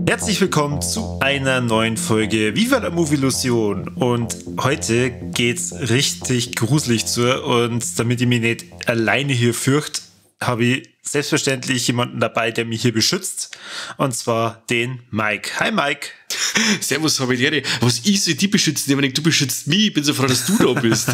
Herzlich willkommen zu einer neuen Folge Viva la Movielusion. Und heute geht's richtig gruselig zu. Und damit ich mich nicht alleine hier fürchte, habe ich selbstverständlich jemanden dabei, der mich hier beschützt. Und zwar den Mike. Hi Mike. Servus, Habediere. Was ich soll die beschützen? Ich meine, du beschützt mich. Ich bin so froh, dass du da bist.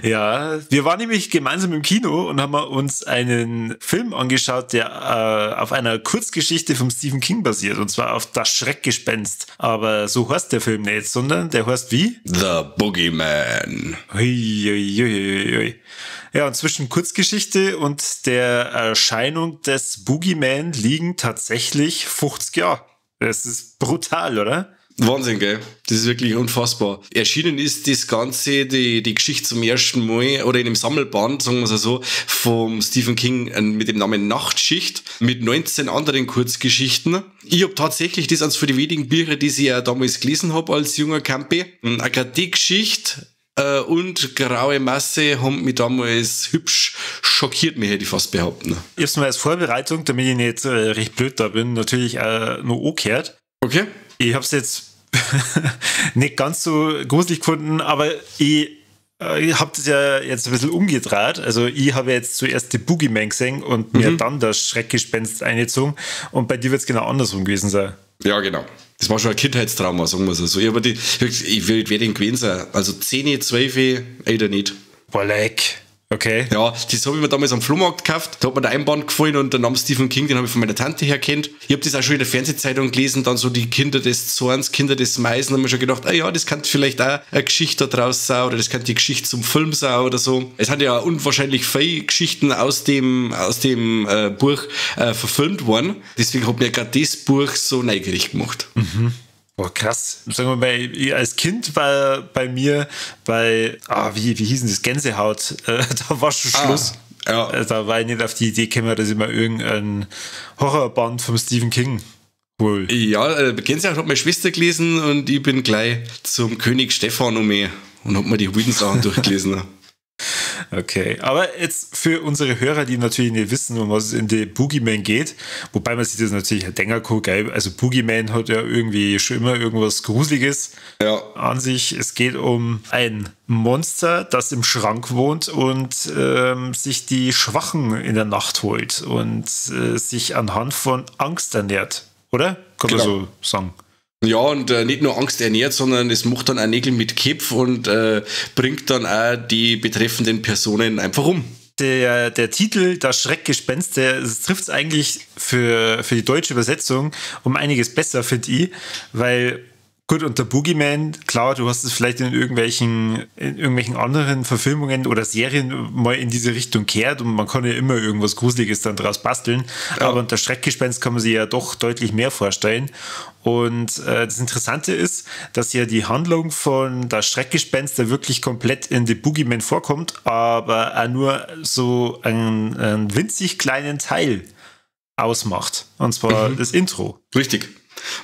Ja, wir waren nämlich gemeinsam im Kino und haben uns einen Film angeschaut, der auf einer Kurzgeschichte von Stephen King basiert, und zwar auf Das Schreckgespenst. Aber so heißt der Film nicht, sondern der heißt wie? The Boogeyman. Ui. Ja, und zwischen Kurzgeschichte und der Erscheinung des Boogeyman liegen tatsächlich 50 Jahre. Das ist brutal, oder? Wahnsinn, gell? Das ist wirklich unfassbar. Erschienen ist das Ganze, die Geschichte zum ersten Mal, oder in einem Sammelband, sagen wir es so, vom Stephen King mit dem Namen Nachtschicht, mit 19 anderen Kurzgeschichten. Ich habe tatsächlich, das eines von den wenigen Bücher, die ich ja damals gelesen habe als junger Campi. Gerade die Geschichte und Graue Masse haben mich damals hübsch schockiert, mich hätte ich fast behaupten. Erstmal als Vorbereitung, damit ich nicht recht blöd da bin, natürlich noch angehört. Okay. Ich habe es jetzt nicht ganz so gruselig gefunden, aber ich habe das ja jetzt ein bisschen umgedreht. Also ich habe jetzt zuerst die Boogeyman gesehen und mir dann das Schreckgespenst eingezogen, und bei dir wird es genau andersrum gewesen sein. Ja, genau. Das war schon ein Kindheitstrauma, sagen wir es so. Aber ich werde ihn gewesen sein. Also 10, 12, oder nicht. Boah, leck. Okay. Ja, das habe ich mir damals am Flohmarkt gekauft. Da hat mir der Einband gefallen und der Name Stephen King, den habe ich von meiner Tante her kennt. Ich habe das auch schon in der Fernsehzeitung gelesen, dann so die Kinder des Zorns, Kinder des Meisen, haben mir schon gedacht, das könnte vielleicht auch eine Geschichte da draus sein, oder das könnte die Geschichte zum Film sein oder so. Es hat ja unwahrscheinlich viele Geschichten aus dem Buch verfilmt worden. Deswegen hat mir gerade das Buch so neugierig gemacht. Mhm. Boah, krass. Sagen wir mal, als Kind war bei mir wie hieß denn das? Gänsehaut. Da war schon Schluss. Ja. Da war ich nicht auf die Idee gekommen, dass ich mal irgendein Horrorband vom Stephen King hol. Ja, Gänsehaut hat meine Schwester gelesen und ich bin gleich zum König Stefan und hab mir die wilden Sachen durchgelesen. Okay, aber jetzt für unsere Hörer, die natürlich nicht wissen, um was es in The Boogeyman geht, wobei man sich das natürlich denken kann, geil, also Boogeyman hat ja irgendwie schon immer irgendwas Gruseliges an sich. Es geht um ein Monster, das im Schrank wohnt und sich die Schwachen in der Nacht holt und sich anhand von Angst ernährt, oder? Kann man so sagen. Ja, und nicht nur Angst ernährt, sondern es macht dann auch Nägel mit Kepf und bringt dann auch die betreffenden Personen einfach um. Der Titel, das Schreckgespenst, das trifft es eigentlich für die deutsche Übersetzung um einiges besser, finde ich, weil gut, und der Boogeyman, klar, du hast es vielleicht in irgendwelchen anderen Verfilmungen oder Serien mal in diese Richtung gehört, und man kann ja immer irgendwas Gruseliges dann draus basteln, aber unter Schreckgespenst kann man sich ja doch deutlich mehr vorstellen. Und das Interessante ist, dass ja die Handlung von das Schreckgespenst da wirklich komplett in The Boogeyman vorkommt, aber auch nur so einen winzig kleinen Teil ausmacht, und zwar das Intro. Richtig.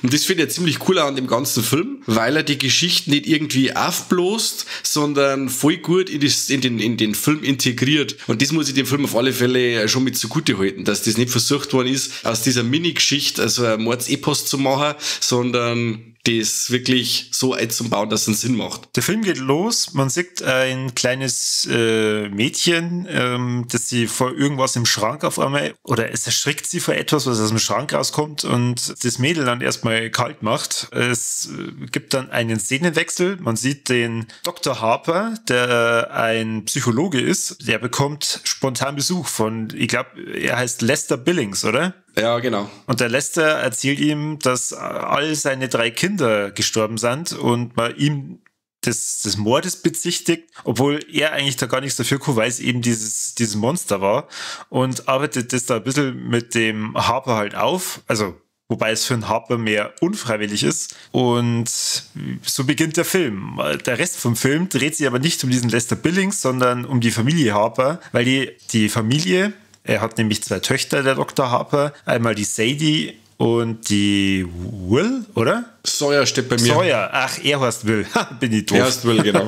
Und das finde ich ziemlich cool an dem ganzen Film, weil er die Geschichte nicht irgendwie aufbläst, sondern voll gut in den Film integriert. Und das muss ich dem Film auf alle Fälle schon mit zugute halten, dass das nicht versucht worden ist, aus dieser Mini-Geschichte also ein Mordsepos zu machen, sondern das wirklich so einzubauen, dass es einen Sinn macht. Der Film geht los, man sieht ein kleines Mädchen, das sie vor irgendwas im Schrank auf einmal, oder es erschrickt sie vor etwas, was aus dem Schrank rauskommt, und das Mädel dann erstmal kalt macht. Es gibt dann einen Szenenwechsel, man sieht den Dr. Harper, der ein Psychologe ist, der bekommt spontan Besuch von, ich glaube, er heißt Lester Billings, oder? Ja, genau. Und der Lester erzählt ihm, dass all seine 3 Kinder gestorben sind und man ihm des Mordes bezichtigt, obwohl er eigentlich da gar nichts dafür kann, weil es eben dieses Monster war, und arbeitet das da ein bisschen mit dem Harper halt auf. Also wobei es für einen Harper mehr unfreiwillig ist. Und so beginnt der Film. Der Rest vom Film dreht sich aber nicht um diesen Lester Billings, sondern um die Familie Harper, weil die Familie, er hat nämlich 2 Töchter, der Dr. Harper, einmal die Sadie und die Will, oder? Sawyer steht bei mir. Sawyer, ach, er heißt Will. Bin ich doof. Er heißt Will, genau.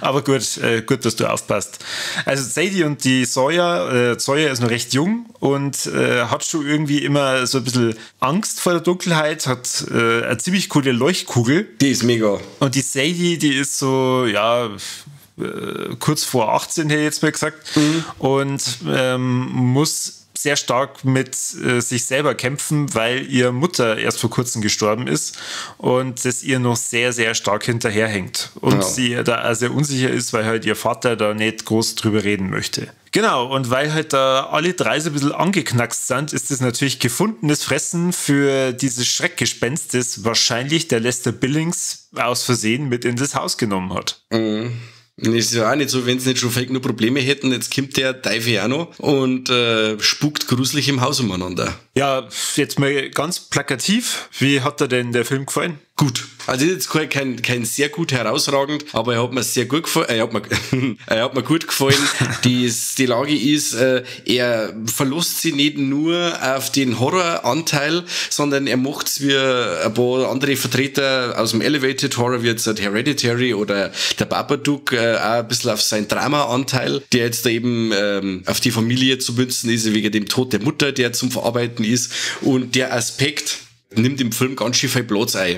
Aber gut, dass du aufpasst. Also Sadie und die Sawyer ist noch recht jung und hat schon irgendwie immer so ein bisschen Angst vor der Dunkelheit, hat eine ziemlich coole Leuchtkugel. Die ist mega. Und die Sadie, die ist so, ja, kurz vor 18, hätte ich jetzt mal gesagt, und muss sehr stark mit sich selber kämpfen, weil ihre Mutter erst vor kurzem gestorben ist und das ihr noch sehr, sehr stark hinterherhängt. Und sie da auch sehr unsicher ist, weil halt ihr Vater da nicht groß drüber reden möchte. Genau, und weil halt da alle 3 so ein bisschen angeknackst sind, ist das natürlich gefundenes Fressen für dieses Schreckgespenst, das wahrscheinlich der Lester Billings aus Versehen mit in das Haus genommen hat. Mhm. Das ist ja auch nicht so, wenn sie nicht schon fake nur Probleme hätten, jetzt kommt der Teufel auch noch und spukt gruselig im Haus umeinander. Ja, jetzt mal ganz plakativ, wie hat dir denn der Film gefallen? Gut. Also ist jetzt kein sehr gut herausragend, aber er hat mir sehr gut gefallen. Er hat mir gut gefallen. Die Lage ist, er verlässt sich nicht nur auf den Horroranteil, sondern er macht's wie ein paar andere Vertreter aus dem Elevated Horror, wie jetzt Hereditary oder der Babadook, auch ein bisschen auf seinen Drama-Anteil, der jetzt da eben auf die Familie zu münzen ist, wegen dem Tod der Mutter, der zum Verarbeiten ist. Und der Aspekt nimmt im Film ganz schön viel Platz ein.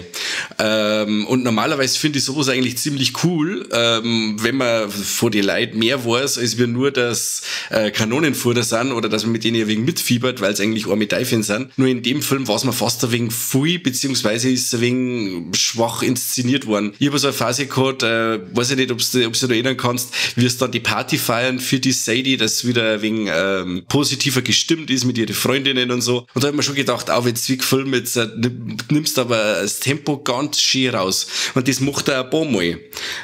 Und normalerweise finde ich sowas eigentlich ziemlich cool, wenn man von den Leuten mehr weiß, als wir nur das Kanonenfutter sind oder dass man mit denen ein wenig mitfiebert, weil es eigentlich arme Teufel sind. Nur in dem Film war es mir fast ein wenig viel, beziehungsweise ist es ein wenig schwach inszeniert worden. Ich habe so eine Phase gehabt, weiß ich nicht, ob du dich erinnern kannst, wie es dann die Party feiern für die Sadie, das wieder ein wenig positiver gestimmt ist mit ihren Freundinnen und so. Und da habe ich mir schon gedacht, auch wenn Zwickfilm jetzt nimmst aber das Tempo ganz schön raus. Und das macht er ein paar Mal.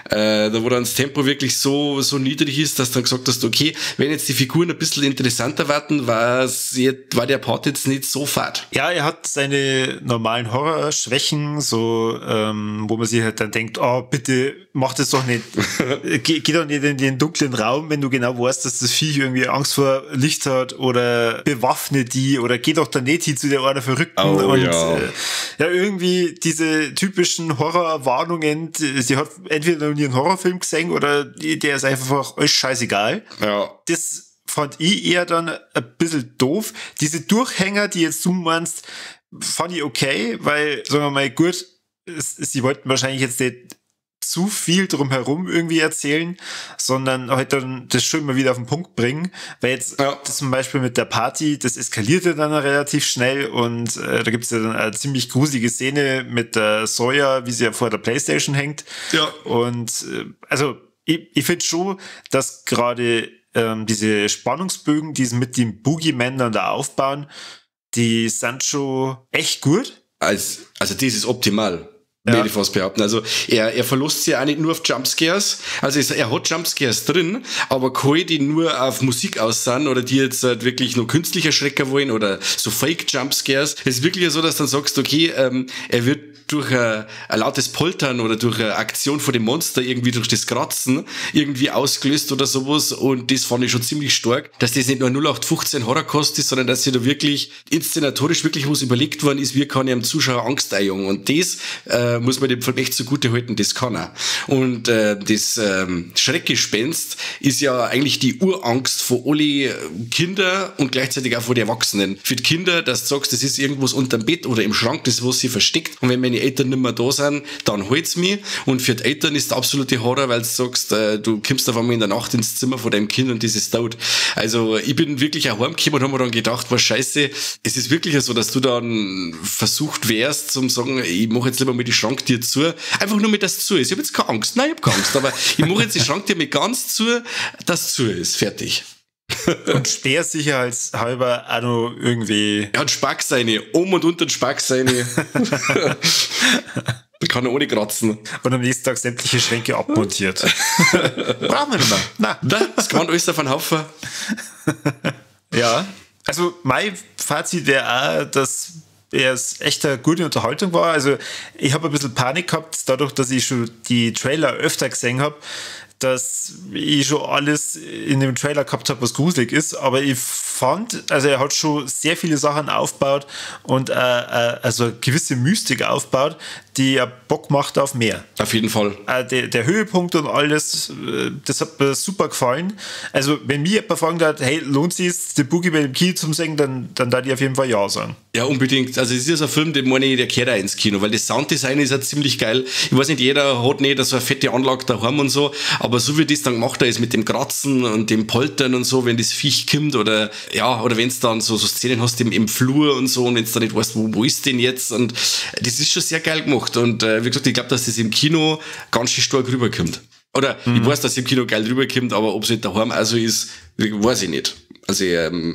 Da wo dann das Tempo wirklich so niedrig ist, dass du dann gesagt hast, okay, wenn jetzt die Figuren ein bisschen interessanter werden, war der Part jetzt nicht so fad. Ja, er hat seine normalen Horrorschwächen, so, wo man sich halt dann denkt, oh, bitte, mach das doch nicht. Geh doch nicht in den dunklen Raum, wenn du genau weißt, dass das Viech irgendwie Angst vor Licht hat, oder bewaffne die, oder geh doch da nicht hin zu der einer Verrückten. Oh, und ja, irgendwie diese typischen Horrorwarnungen, sie hat entweder noch nie einen Horrorfilm gesehen oder der ist einfach alles scheißegal. Ja. Das fand ich eher dann ein bisschen doof. Diese Durchhänger, die jetzt du meinst, fand ich okay, weil, sagen wir mal, gut, sie wollten wahrscheinlich jetzt nicht zu viel drumherum irgendwie erzählen, sondern halt dann das schon mal wieder auf den Punkt bringen, weil jetzt das zum Beispiel mit der Party, das eskaliert ja dann relativ schnell und da gibt es ja dann eine ziemlich gruselige Szene mit der Sawyer, wie sie ja vor der Playstation hängt. Ja. Und also ich finde schon, dass gerade diese Spannungsbögen, die sie mit dem Boogeyman dann da aufbauen, die sind schon echt gut. Also das ist optimal. Würde ich fast behaupten. Also er verlässt sich auch nicht nur auf Jumpscares. Also er hat Jumpscares drin, aber keine, die nur auf Musik aus sind oder die jetzt halt wirklich nur künstlich erschrecken wollen oder so Fake-Jumpscares. Es ist wirklich so, dass du dann sagst, okay, er wird durch ein lautes Poltern oder durch eine Aktion vor dem Monster irgendwie durch das Kratzen irgendwie ausgelöst oder sowas, und das fand ich schon ziemlich stark, dass das nicht nur 0815 Horrorkost ist, sondern dass sich da wirklich inszenatorisch wirklich was überlegt worden ist, wie kann ich am Zuschauer Angst einjagen, und das muss man dem Film echt zugute halten, das kann er. Und das Schreckgespenst ist ja eigentlich die Urangst von alle Kinder und gleichzeitig auch von den Erwachsenen. Für die Kinder, dass du sagst, das ist irgendwas unterm Bett oder im Schrank, das was sie versteckt, und wenn meine Eltern nicht mehr da sind, dann holt's mich. Und für die Eltern ist der absolute Horror, weil du sagst, du kommst auf einmal in der Nacht ins Zimmer von deinem Kind und das ist tot. Also ich bin wirklich auch heimgekommen und habe mir dann gedacht, was scheiße, es ist wirklich so, dass du dann versucht wärst, zum sagen, ich mache jetzt lieber mal die Schranktür zu, einfach nur mit das zu ist. Ich habe jetzt keine Angst, nein, ich habe keine Angst, aber ich mache jetzt die Schranktür mit ganz zu, dass zu ist, fertig. Und sperrsicherheitshalber auch noch irgendwie. Er hat Spackseine, um und unter den Spackseine. Da kann er ohne kratzen. Und am nächsten Tag sämtliche Schränke abmontiert. Brauchen wir nicht mehr. Nein, das kann alles auf einen Haufen. Ja. Also mein Fazit wäre auch, dass es echt eine gute Unterhaltung war. Also ich habe ein bisschen Panik gehabt, dadurch, dass ich schon die Trailer öfter gesehen habe, dass ich schon alles in dem Trailer gehabt habe, was gruselig ist. Aber ich fand, also er hat schon sehr viele Sachen aufgebaut und also eine gewisse Mystik aufgebaut, die ja Bock macht auf mehr. Auf jeden Fall. Der Höhepunkt und alles, das hat mir super gefallen. Also wenn mir jemand fragen hat, hey, lohnt sich es, den Boogeyman im Kino zu sehen, dann darf ich auf jeden Fall ja sagen. Ja, unbedingt. Also es ist ja so ein Film, den meine ich, der kehrt auch ins Kino, weil das Sounddesign ist ja ziemlich geil. Ich weiß nicht, jeder hat nicht so eine fette Anlage daheim und so, aber so wie das dann gemacht ist mit dem Kratzen und dem Poltern und so, wenn das Viech kommt oder wenn es dann so Szenen hast im Flur und so und wenn du da nicht weißt, wo ist denn jetzt, und das ist schon sehr geil gemacht und wie gesagt, ich glaube, dass das im Kino ganz schön stark rüberkommt. Oder ich weiß, dass es im Kino geil rüberkommt, aber ob es nicht daheim auch so ist, weiß ich nicht. Also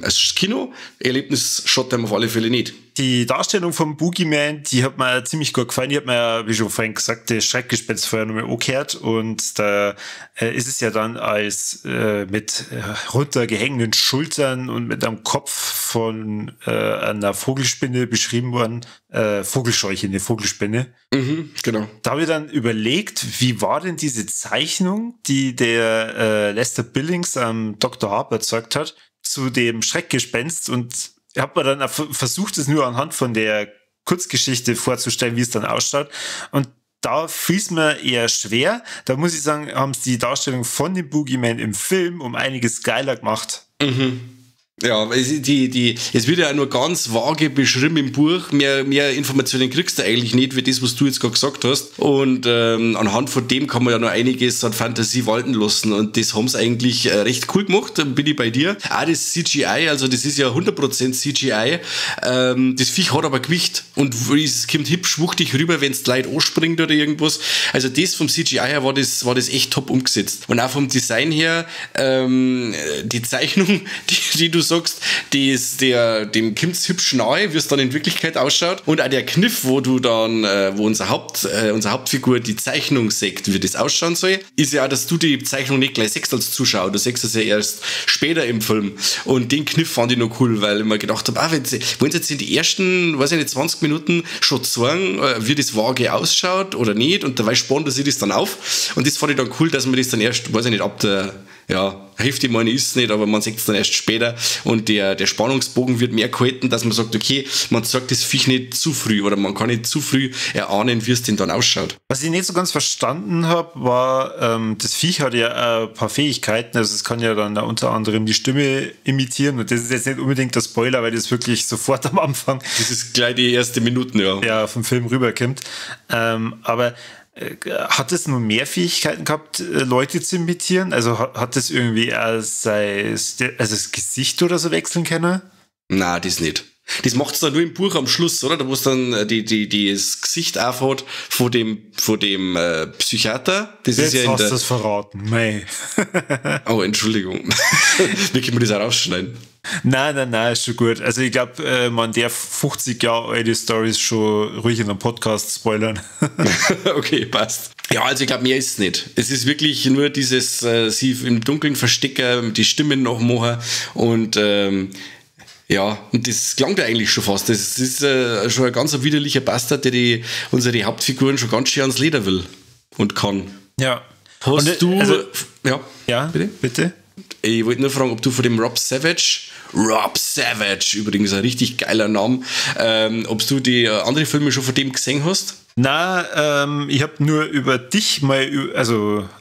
als Kino-Erlebnis schaut einem auf alle Fälle nicht. Die Darstellung vom Boogeyman, die hat mir ziemlich gut gefallen. Die hat mir ja, wie schon vorhin gesagt, das Schreckgespenst vorher nochmal angehört. Und da ist es ja dann als mit runtergehängenden Schultern und mit einem Kopf von einer Vogelspinne beschrieben worden. Vogelscheuche, eine Vogelspinne. Mhm, genau. Da habe ich dann überlegt, wie war denn diese Zeichnung, die der Lester Billings am Dr. Harper gezeigt hat, zu dem Schreckgespenst, und ich habe mir dann versucht, es nur anhand von der Kurzgeschichte vorzustellen, wie es dann ausschaut. Und da fiel es mir eher schwer. Da muss ich sagen, haben sie die Darstellung von dem Boogeyman im Film um einiges geiler gemacht. Mhm. Ja, es wird ja auch nur ganz vage beschrieben im Buch. Mehr Informationen kriegst du eigentlich nicht, wie das, was du jetzt gerade gesagt hast. Und anhand von dem kann man ja noch einiges an Fantasie walten lassen. Und das haben sie eigentlich recht cool gemacht, da bin ich bei dir. Auch das CGI, also das ist ja 100% CGI. Das Viech hat aber Gewicht. Und es kommt hübsch wuchtig rüber, wenn es die Leute anspringt oder irgendwas. Also das vom CGI her war das echt top umgesetzt. Und auch vom Design her, die Zeichnung, die du sagst, dem kommt's hübsch nahe, wie es dann in Wirklichkeit ausschaut. Und auch der Kniff, wo du dann, wo unsere Hauptfigur die Zeichnung sagt, wie das ausschauen soll, ist ja auch, dass du die Zeichnung nicht gleich siehst als Zuschauer. Du siehst es ja erst später im Film. Und den Kniff fand ich noch cool, weil ich mir gedacht habe, wollen sie jetzt in die ersten, 20 Minuten schon zeigen, wie das vage ausschaut oder nicht, und dabei sparen sie das dann auf. Und das fand ich dann cool, dass man das dann erst, ab der Hälfte meine ist es nicht, aber man sieht es dann erst später, und der Spannungsbogen wird mehr gehalten, dass man sagt, okay, man sagt das Viech nicht zu früh oder man kann nicht zu früh erahnen, wie es denn dann ausschaut. Was ich nicht so ganz verstanden habe, war, das Viech hat ja ein paar Fähigkeiten, also es kann ja dann unter anderem die Stimme imitieren, und das ist jetzt nicht unbedingt der Spoiler, weil das wirklich sofort am Anfang, das ist gleich die erste Minuten, ja, vom Film rüberkommt, aber hat es nur mehr Fähigkeiten gehabt, Leute zu imitieren? Also hat es irgendwie das Gesicht oder so wechseln können? Nein, das nicht. Das macht es dann nur im Buch am Schluss, oder? Da wo es dann das Gesicht aufhat von dem Psychiater. Das Jetzt ist ja hast du das verraten. Mei. Oh, Entschuldigung. Wie können wir das auch rausschneiden? Nein, ist schon gut. Also ich glaube, man darf 50 Jahre alte Storys schon ruhig in einem Podcast spoilern. Okay, passt. Ja, also ich glaube, mehr ist es nicht. Es ist wirklich nur dieses, sie im Dunkeln verstecken, die Stimmen noch machen, und und das klang ja eigentlich schon fast. Das ist schon ein ganz widerlicher Bastard, der unsere Hauptfiguren schon ganz schön ans Leder will und kann. Ja. Hast du... Also, ja, bitte? Ich wollte nur fragen, ob du von dem Rob Savage, übrigens ein richtig geiler Name, ob du die andere Filme schon von dem gesehen hast? Na, ich habe nur über dich mal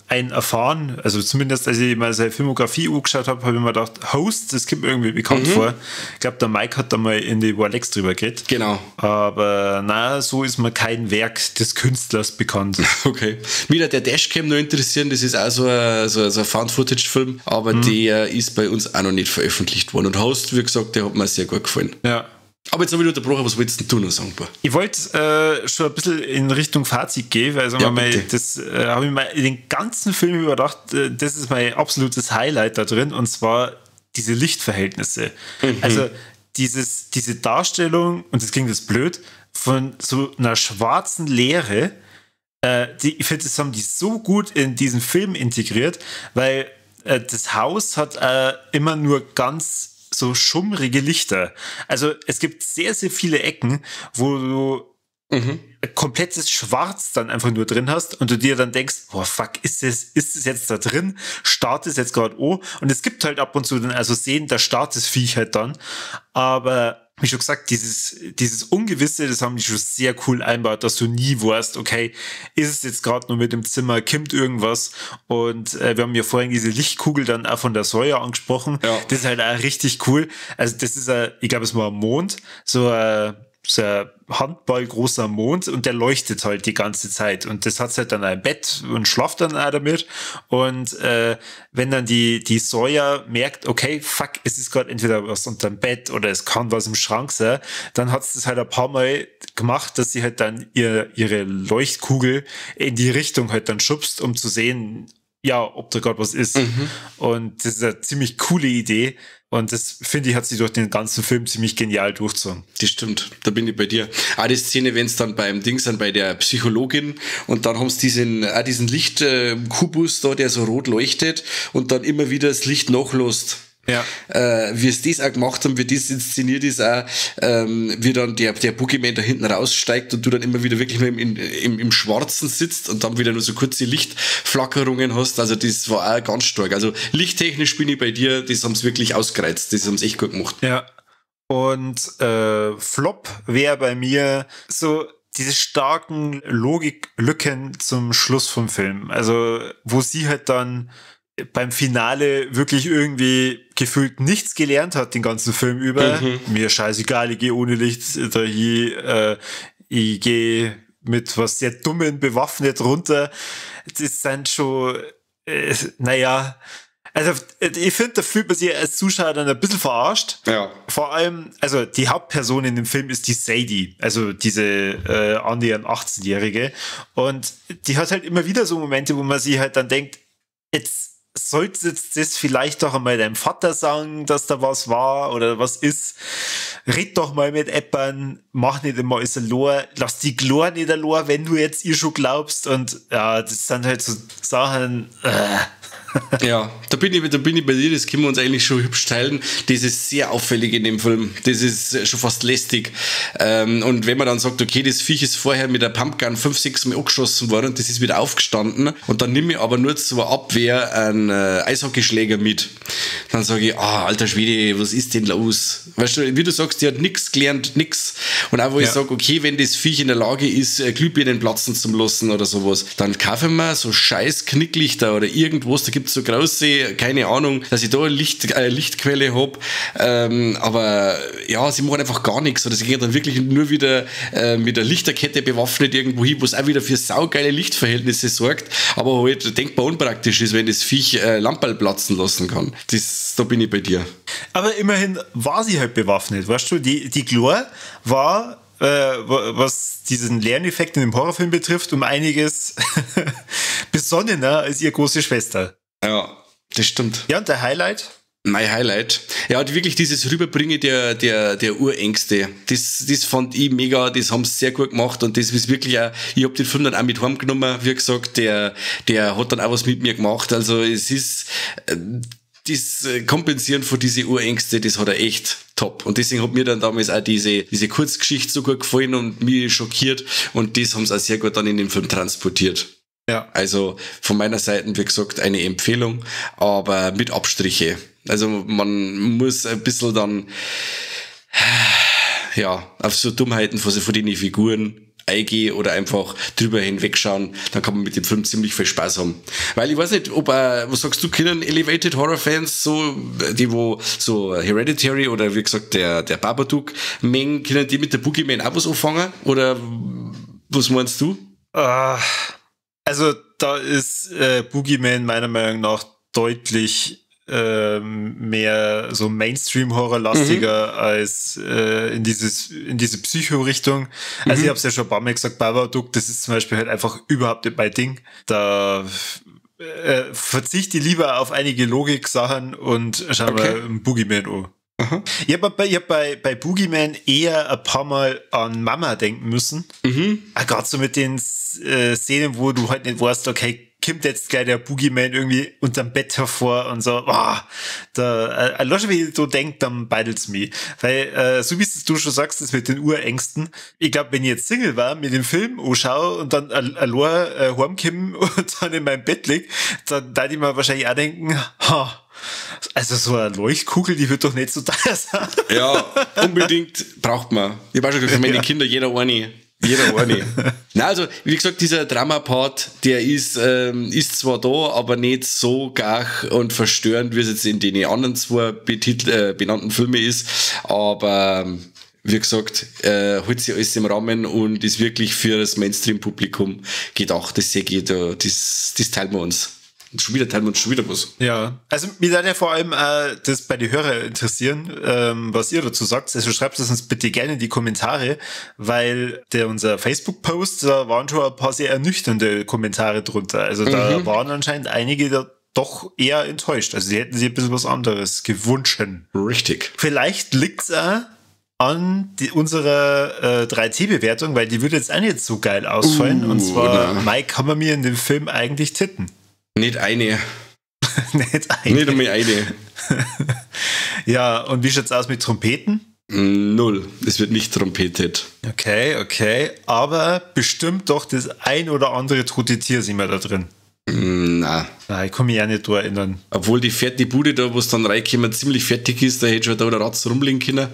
einen erfahren, also zumindest als ich mal seine Filmografie angeschaut habe, habe ich mir gedacht, Host, das kommt mir irgendwie bekannt vor. Ich glaube, der Mike hat da mal in die Warlex drüber geredet. Genau. Aber so ist mir kein Werk des Künstlers bekannt. Okay. Wieder der Dashcam noch interessieren, das ist auch so ein Found-Footage-Film, aber der ist bei uns auch noch nicht veröffentlicht worden. Und Host, wie gesagt, der hat mir sehr gut gefallen. Ja. Aber jetzt habe ich unterbrochen, was willst du noch sagen? Ich wollte schon ein bisschen in Richtung Fazit gehen, weil das habe ich mir in den ganzen Film überdacht, das ist mein absolutes Highlight da drin, und zwar diese Lichtverhältnisse. Also diese Darstellung, und das klingt jetzt blöd, von so einer schwarzen Leere, ich finde, das haben die so gut in diesen Film integriert, weil das Haus hat immer nur ganz so schummrige Lichter. Also es gibt sehr, sehr viele Ecken, wo du komplettes Schwarz dann einfach nur drin hast und du dir dann denkst, boah, fuck, ist es jetzt da drin? Startet es jetzt gerade an? Und es gibt halt ab und zu dann also Szenen, da startet das Viech halt dann. Aber wie schon gesagt, dieses Ungewisse, das haben die schon sehr cool einbaut, dass du nie weißt, okay, ist es jetzt gerade nur mit dem Zimmer, kimmt irgendwas? Und wir haben ja vorhin diese Lichtkugel dann auch von der Säule angesprochen. Ja. Das ist halt auch richtig cool. Also das ist ich glaube, es war am Mond, so ein handballgroßer Mond und der leuchtet halt die ganze Zeit und das hat halt dann ein Bett und schlaft dann auch damit und wenn dann die Sawyer merkt, okay, fuck, es ist gerade entweder was unterm Bett oder es kann was im Schrank sein, dann hat es das halt ein paar Mal gemacht, dass sie halt dann ihre Leuchtkugel in die Richtung halt dann schubst, um zu sehen, ja, ob da gerade was ist. Und das ist eine ziemlich coole Idee. Und das, finde ich, hat sie durch den ganzen Film ziemlich genial durchgezogen. Das stimmt, da bin ich bei dir. Auch die Szene, wenn es dann beim Dings dann bei der Psychologin und dann haben sie diesen Lichtkubus da, der so rot leuchtet und dann immer wieder das Licht nachlässt. Ja. Wie es das auch gemacht haben, wie das inszeniert ist auch, wie dann der Boogeyman da hinten raussteigt und du dann immer wieder wirklich nur im Schwarzen sitzt und dann wieder nur so kurze Lichtflackerungen hast. Also das war auch ganz stark. Also lichttechnisch bin ich bei dir, das haben sie wirklich ausgereizt. Das haben sie echt gut gemacht. Ja. Und Flop wäre bei mir so diese starken Logiklücken zum Schluss vom Film. Also wo sie halt dann beim Finale wirklich irgendwie gefühlt nichts gelernt hat den ganzen Film über. Mir scheißegal, ich gehe ohne Licht dahin, ich gehe mit was sehr Dummen bewaffnet runter. Das sind schon, naja, also ich finde, da fühlt man sich als Zuschauer dann ein bisschen verarscht. Ja. Vor allem, also die Hauptperson in dem Film ist die Sadie, also diese annähernd 18-Jährige. Und die hat halt immer wieder so Momente, wo man sich halt dann denkt, jetzt solltest du das vielleicht doch einmal deinem Vater sagen, dass da was war oder was ist. Red doch mal mit Eppern, mach nicht immer alles allein, lass die Glor nicht allein, wenn du jetzt ihr schon glaubst. Und ja, das sind halt so Sachen. Ja, da bin ich bei dir, das können wir uns eigentlich schon hübsch teilen. Das ist sehr auffällig in dem Film. Das ist schon fast lästig. Und wenn man dann sagt, okay, das Viech ist vorher mit der Pumpgun 5-6 Mal angeschossen worden und das ist wieder aufgestanden und dann nehme ich aber nur zur Abwehr einen Eishockeyschläger mit, dann sage ich, alter Schwede, was ist denn los? Weißt du, wie du sagst, die hat nichts gelernt, nix. Und auch wo ich sage, okay, wenn das Viech in der Lage ist, Glühbirnen platzen zu lassen oder sowas, dann kaufen wir so scheiß Knicklichter oder irgendwas, da gibt es so große, keine Ahnung, dass ich da eine Lichtquelle habe, aber ja, sie machen einfach gar nichts oder sie gehen dann wirklich nur wieder mit der Lichterkette bewaffnet irgendwo hin, wo es auch wieder für saugeile Lichtverhältnisse sorgt, aber halt denkbar unpraktisch ist, wenn das Viech Lamperl platzen lassen kann. Da bin ich bei dir. Aber immerhin war sie halt bewaffnet, weißt du, die Glor war was diesen Lerneffekt in dem Horrorfilm betrifft, um einiges besonnener als ihre große Schwester. Ja, das stimmt. Ja, und der Highlight? Mein Highlight. Ja, wirklich dieses Rüberbringen der Urängste. Das fand ich mega, das haben sie sehr gut gemacht und das ist wirklich auch, ich hab den Film dann auch mit heimgenommen, wie gesagt, der hat dann auch was mit mir gemacht. Also es ist, das Kompensieren von diese Urängste, das hat er echt top. Und deswegen hat mir dann damals auch diese Kurzgeschichte so gut gefallen und mich schockiert und das haben sie auch sehr gut dann in den Film transportiert. Ja. Also von meiner Seite, wie gesagt, eine Empfehlung, aber mit Abstriche. Also man muss ein bisschen dann auf so Dummheiten von den Figuren eingehen oder einfach drüber hinwegschauen, dann kann man mit dem Film ziemlich viel Spaß haben. Weil ich weiß nicht, was sagst du, können Elevated Horror Fans so, die wo so Hereditary oder wie gesagt der Babadook mengen, können die mit der Boogeyman auch was anfangen? Oder was meinst du? Also da ist Boogeyman meiner Meinung nach deutlich mehr so Mainstream-Horror-lastiger als in diese Psycho-Richtung. Also ich habe es ja schon ein paar Mal gesagt, Babadook, das ist zum Beispiel halt einfach überhaupt nicht mein Ding. Da verzichte ich lieber auf einige Logik-Sachen und schau mal Boogeyman an. Ich hab bei Boogeyman eher ein paar Mal an Mama denken müssen. Gerade so mit den Szenen, wo du halt nicht weißt, okay, kommt jetzt gleich der Boogeyman irgendwie unterm Bett hervor und so, allein wie du denkst, dann beidelt's mich. Weil, so wie du schon sagst, das mit den Urängsten, ich glaube, wenn ich jetzt Single war, mit dem Film anschaue und dann allein heimkomme und dann in meinem Bett lieg, dann da ich mir wahrscheinlich auch denken, also so eine Leuchtkugel, die wird doch nicht so teuer sein. Ja, unbedingt braucht man. Ich habe auch schon gesagt, für meine Kinder jeder eine. Na, also, wie gesagt, dieser Drama-Part, der ist zwar da, aber nicht so gach und verstörend, wie es jetzt in den anderen zwei benannten Filmen ist, aber wie gesagt, hält sich alles im Rahmen und ist wirklich für das Mainstream-Publikum gedacht. Das sehe ich da, das teilen wir uns. Schon wieder was. Ja, also mich würde ja vor allem das bei den Hörern interessieren, was ihr dazu sagt. Also schreibt es uns bitte gerne in die Kommentare, weil unser Facebook-Post, da waren schon ein paar sehr ernüchternde Kommentare drunter. Also da waren anscheinend einige da doch eher enttäuscht. Also die hätten sich ein bisschen was anderes gewünscht. Richtig. Vielleicht liegt's auch an unserer 3T-Bewertung, weil die würde jetzt auch nicht so geil ausfallen. Und zwar, Mike, kann man mir in dem Film eigentlich titten? Nicht eine. Nicht einmal eine. Ja, und wie schaut's aus mit Trompeten? 0. Es wird nicht trompetet. Okay. Aber bestimmt doch das ein oder andere tote Tier sind wir da drin. Nein. Ich kann mich auch nicht daran erinnern. Obwohl die Bude da, wo es dann reinkommt, ziemlich fertig ist, da hätte schon da der Ratz rumliegen können.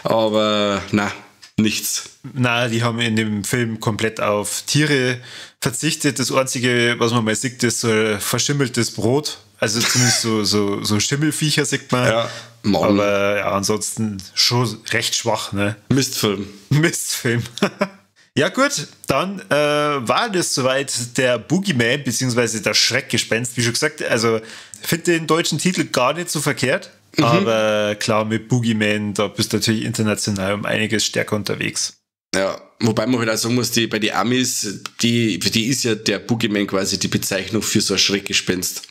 Aber nein, nichts. Nein, die haben in dem Film komplett auf Tiere verzichtet. Das Einzige, was man mal sieht, ist so ein verschimmeltes Brot. Also zumindest so Schimmelviecher sieht man. Ja, Mann. Aber ja, ansonsten schon recht schwach, ne? Mistfilm. Ja gut, dann war das soweit der Boogeyman, beziehungsweise das Schreckgespenst. Wie schon gesagt, also finde den deutschen Titel gar nicht so verkehrt. Aber klar, mit Boogeyman, da bist du natürlich international um einiges stärker unterwegs. Ja, wobei man halt auch sagen muss, bei den Amis, für die ist ja der Boogeyman quasi die Bezeichnung für so ein Schreckgespenst.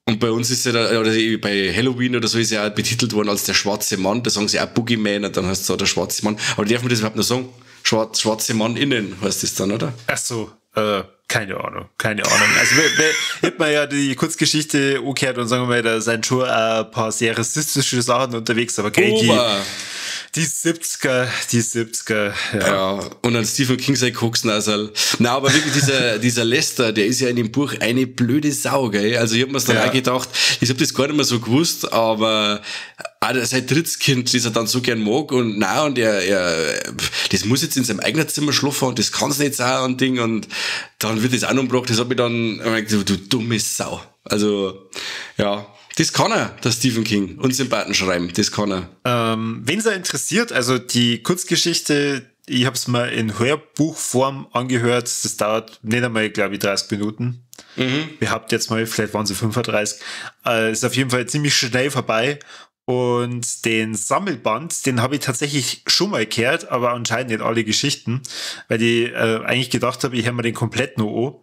Und bei uns ist ja da, oder bei Halloween oder so ist ja auch betitelt worden als der schwarze Mann, da sagen sie auch Boogeyman und dann heißt es auch der schwarze Mann. Aber darf man das überhaupt noch sagen? Schwarze Mann innen heißt das dann, oder? Ach so, keine Ahnung. Also, hätte man ja die Kurzgeschichte umgekehrt und sagen wir mal, da sind schon ein paar sehr rassistische Sachen unterwegs, aber die 70er, ja. Und dann Stephen King sein Koksnasal. Na, aber wirklich dieser Lester, der ist ja in dem Buch eine blöde Sau, gell? Also ich hab mir's dann auch gedacht, ich hab das gar nicht mehr so gewusst, aber sein Drittskind, das er dann so gern mag und das muss jetzt in seinem eigenen Zimmer schlafen und das kann's nicht sein und Ding und dann wird das auch noch umgebracht, das hab ich dann gesagt, du dumme Sau. Also, ja. Das kann er, der Stephen King. Und Sympathen schreiben, das kann er. Wen es interessiert, also die Kurzgeschichte, ich habe es mal in Hörbuchform angehört, das dauert nicht einmal, glaube ich, 30 Minuten. Behaupte jetzt mal, vielleicht waren sie 35. Ist auf jeden Fall ziemlich schnell vorbei. Und den Sammelband, den habe ich tatsächlich schon mal gehört, aber anscheinend nicht alle Geschichten, weil ich eigentlich gedacht habe, ich höre mir den komplett noch an.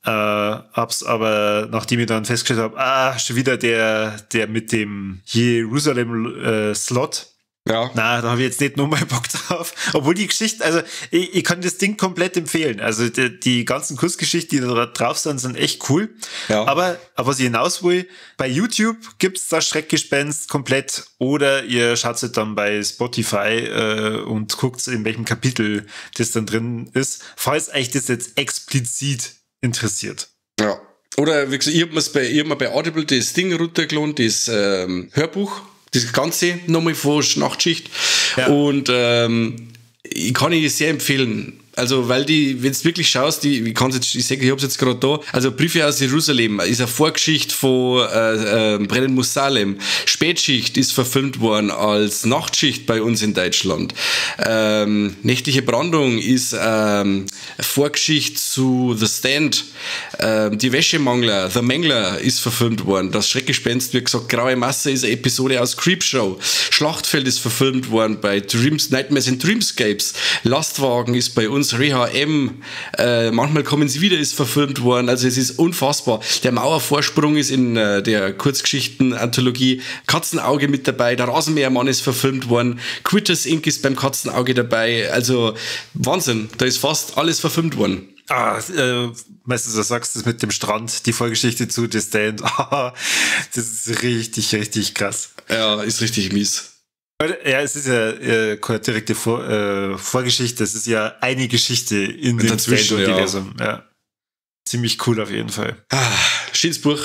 Hab's aber, nachdem ich dann festgestellt habe, schon wieder der mit dem Jerusalem Slot. Ja. Na, da habe ich jetzt nicht nochmal Bock drauf. Obwohl die Geschichte, also ich kann das Ding komplett empfehlen. Also die ganzen Kurzgeschichten, die da drauf sind echt cool. Ja. Aber was ich hinaus will, bei YouTube gibt's das Schreckgespenst komplett oder ihr schaut es dann bei Spotify und guckt, in welchem Kapitel das dann drin ist. Falls euch das jetzt explizit interessiert. Ja. Oder wie gesagt, ich hab mir bei Audible das Ding runtergeladen, das Hörbuch, das Ganze nochmal von Nachtschicht. Ja. Und ich kann es sehr empfehlen. Also, weil wenn du wirklich schaust, ich hab's jetzt gerade da, also Briefe aus Jerusalem ist eine Vorgeschichte von Brennen muss Salem. Spätschicht ist verfilmt worden als Nachtschicht bei uns in Deutschland. Nächtliche Brandung ist Vorgeschichte zu The Stand. Die Wäschemangler, The Mangler ist verfilmt worden. Das Schreckgespenst, wie gesagt, Graue Masse ist eine Episode aus Creepshow. Schlachtfeld ist verfilmt worden bei Nightmares and Dreamscapes. Lastwagen ist bei uns Reha-M, manchmal kommen sie wieder, ist verfilmt worden, also es ist unfassbar. Der Mauervorsprung ist in der Kurzgeschichten-Anthologie, Katzenauge mit dabei, der Rasenmähermann ist verfilmt worden, Quitters Inc. ist beim Katzenauge dabei, also Wahnsinn, da ist fast alles verfilmt worden. Meistens du sagst, das mit dem Strand, die Vorgeschichte zu The Stand. Das ist richtig, richtig krass. Ja, ist richtig mies. Ja, es ist ja keine direkte Vorgeschichte, es ist ja eine Geschichte in dem Stand-Universum. Ja. Ziemlich cool auf jeden Fall. Schönes Buch.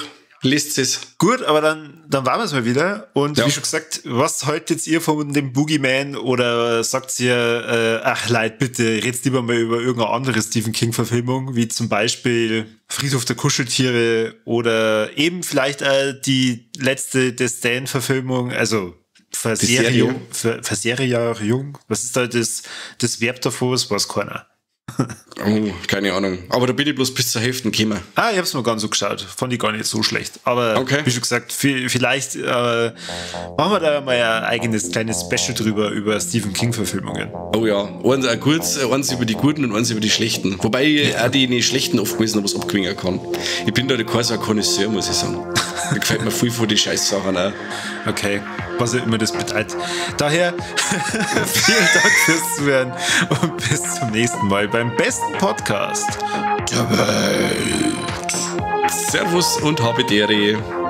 Lest es. Gut, aber dann waren wir es mal wieder. Und wie schon gesagt, was haltet ihr von dem Boogeyman? Oder sagt ihr, ach Leute, bitte, redet lieber mal über irgendeine andere Stephen King-Verfilmung, wie zum Beispiel Friedhof der Kuscheltiere oder eben vielleicht die letzte The Stand-Verfilmung, also Verserierung. Was ist da das Verb davor? Das weiß keiner. Oh, keine Ahnung. Aber da bin ich bloß bis zur Hälfte gekommen. Ich hab's mir gar nicht so geschaut. Fand ich gar nicht so schlecht. Aber wie schon gesagt, vielleicht machen wir da mal ein eigenes kleines Special drüber, über Stephen King-Verfilmungen. Oh ja, eins über die Guten und eins über die Schlechten. Wobei ich auch die Schlechten oft noch was abgewinnen kann. Ich bin da kein so ein Connoisseur, muss ich sagen. Mir gefällt mir viel von den Scheißsachen auch. Okay, was auch immer das bedeutet. Daher, vielen Dank fürs Zuhören und bis zum nächsten Mal beim besten Podcast der Welt. Servus und habe Dere.